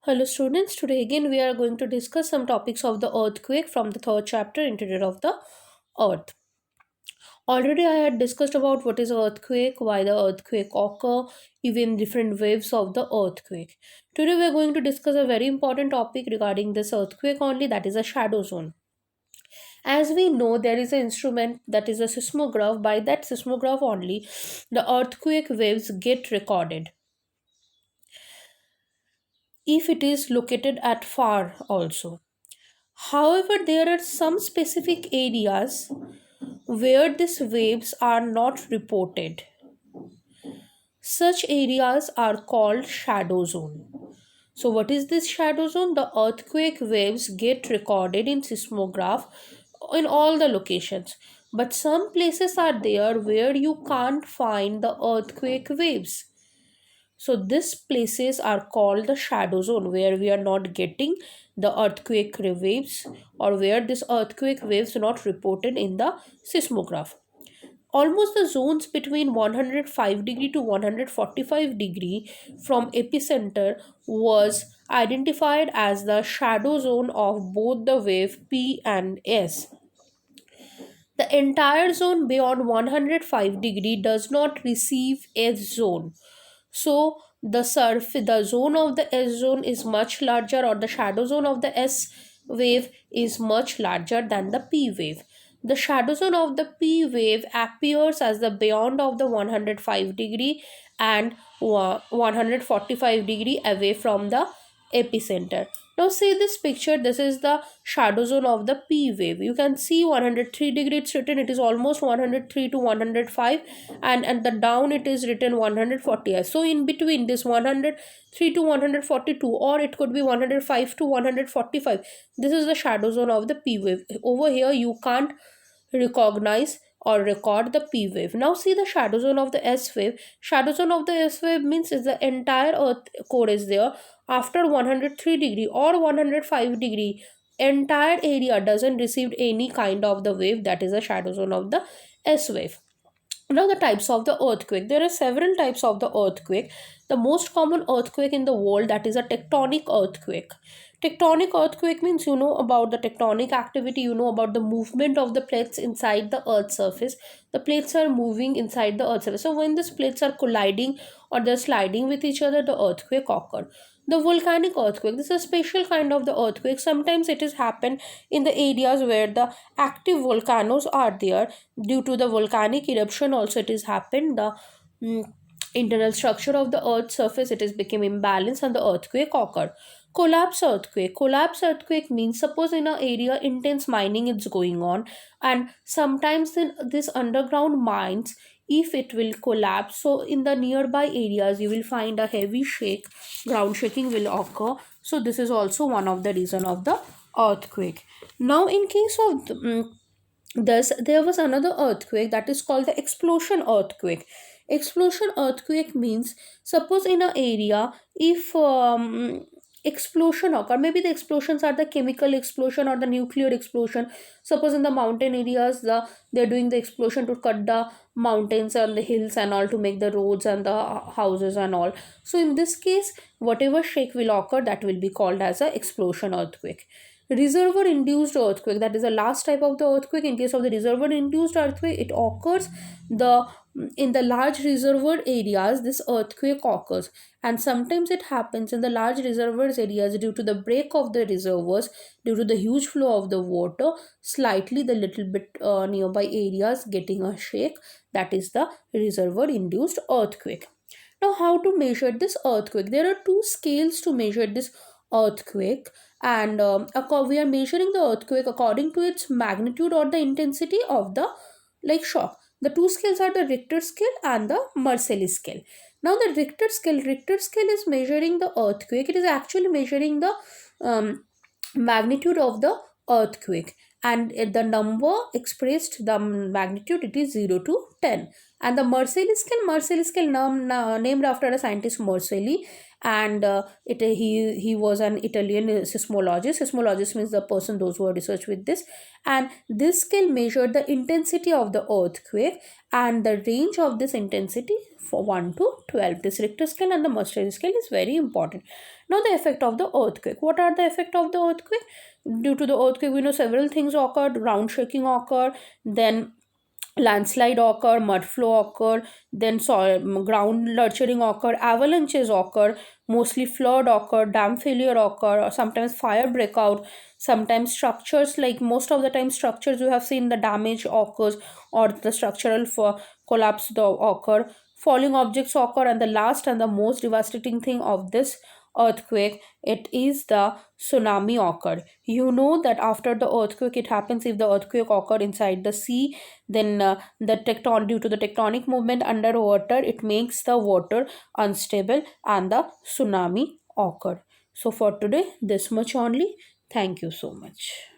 Hello students, today again we are going to discuss some topics of the earthquake from the third chapter Interior of the Earth. Already I had discussed about what is earthquake, why the earthquake occur, even different waves of the earthquake. Today we are going to discuss a very important topic regarding this earthquake only, that is a shadow zone. As we know, there is an instrument that is a seismograph. By that seismograph only, the earthquake waves get recorded if it is located at far also. However, there are some specific areas where these waves are not reported. Such areas are called shadow zone. So, what is this shadow zone? The earthquake waves get recorded in seismograph in all the locations. But some places are there where you can't find the earthquake waves. So these places are called the shadow zone where we are not getting the earthquake waves or where this earthquake waves not reported in the seismograph. Almost the zones between 105 degree to 145 degree from epicenter was identified as the shadow zone of both the wave P and S. The entire zone beyond 105 degree does not receive S zone. So the zone of the S zone is much larger, or the shadow zone of the S wave is much larger than the P wave. The shadow zone of the P wave appears as the beyond of the 105 degree and 145 degree away from the epicenter. Now see this picture, this is the shadow zone of the P wave. You can see 103 degree it's written, it is almost 103 to 105, and at the down it is written 140. So in between this 103 to 142, or it could be 105 to 145, this is the shadow zone of the P wave. Over here you can't recognize or record the P wave. Now see the shadow zone of the S wave. Shadow zone of the S wave means is the entire earth core is there after 103 degree or 105 degree. Entire area doesn't receive any kind of the wave, that is the shadow zone of the S wave. Now the types of the earthquake, there are several types of the earthquake. The most common earthquake in the world, that is a tectonic earthquake. Tectonic earthquake means you know about the tectonic activity, you know about the movement of the plates inside the earth's surface. The plates are moving inside the earth's surface, so when these plates are colliding or they're sliding with each other, the earthquake occur. The volcanic earthquake, this is a special kind of the earthquake. Sometimes it is happen in the areas where the active volcanoes are there. Due to the volcanic eruption also it is happened, the mm, internal structure of the earth's surface it is became imbalanced and the earthquake occurred. Collapse earthquake, collapse earthquake means suppose in an area intense mining is going on, and sometimes in this underground mines, if it will collapse, so in the nearby areas you will find a heavy shake, ground shaking will occur. So this is also one of the reason of the earthquake. Now in case of thus, there was another earthquake that is called the explosion earthquake. Explosion earthquake means suppose in an area if explosion occur, maybe the explosions are the chemical explosion or the nuclear explosion. Suppose in the mountain areas, they're doing the explosion to cut the mountains and the hills and all to make the roads and the houses and all. So in this case, whatever shake will occur, that will be called as a explosion earthquake. Reservoir induced earthquake, that is the last type of the earthquake. In case of the reservoir induced earthquake, it occurs the in the large reservoir areas, this earthquake occurs, and sometimes it happens in the large reservoirs areas due to the break of the reservoirs, due to the huge flow of the water, slightly the little bit nearby areas getting a shake, that is the reservoir induced earthquake. Now how to measure this earthquake? There are two scales to measure this earthquake, and we are measuring the earthquake according to its magnitude or the intensity of the shock. The two scales are the Richter scale and the Mercalli scale. Now the Richter scale is measuring the earthquake. It is actually measuring the magnitude of the earthquake, and the number expressed the magnitude, it is 0 to 10. And the Mercalli scale named after a scientist Mercalli, and he was an Italian seismologist. Seismologist means the person, those who are research with this. And this scale measured the intensity of the earthquake, and the range of this intensity for 1 to 12. This Richter scale and the Mercalli scale is very important. Now the effect of the earthquake. What are the effect of the earthquake? Due to the earthquake, we know several things occurred. Ground shaking occur, then landslide occur, mud flow occur, then soil ground lurching occur, avalanches occur, mostly flood occur, dam failure occur, or sometimes fire break out. Sometimes structures, like most of the time structures you have seen the damage occurs, or the structural collapse occur. Falling objects occur, and the last and the most devastating thing of this earthquake, it is the tsunami occurred. You know that after the earthquake, it happens if the earthquake occurred inside the sea, then due to the tectonic movement underwater, it makes the water unstable and the tsunami occurred. So for today, this much only. Thank you so much.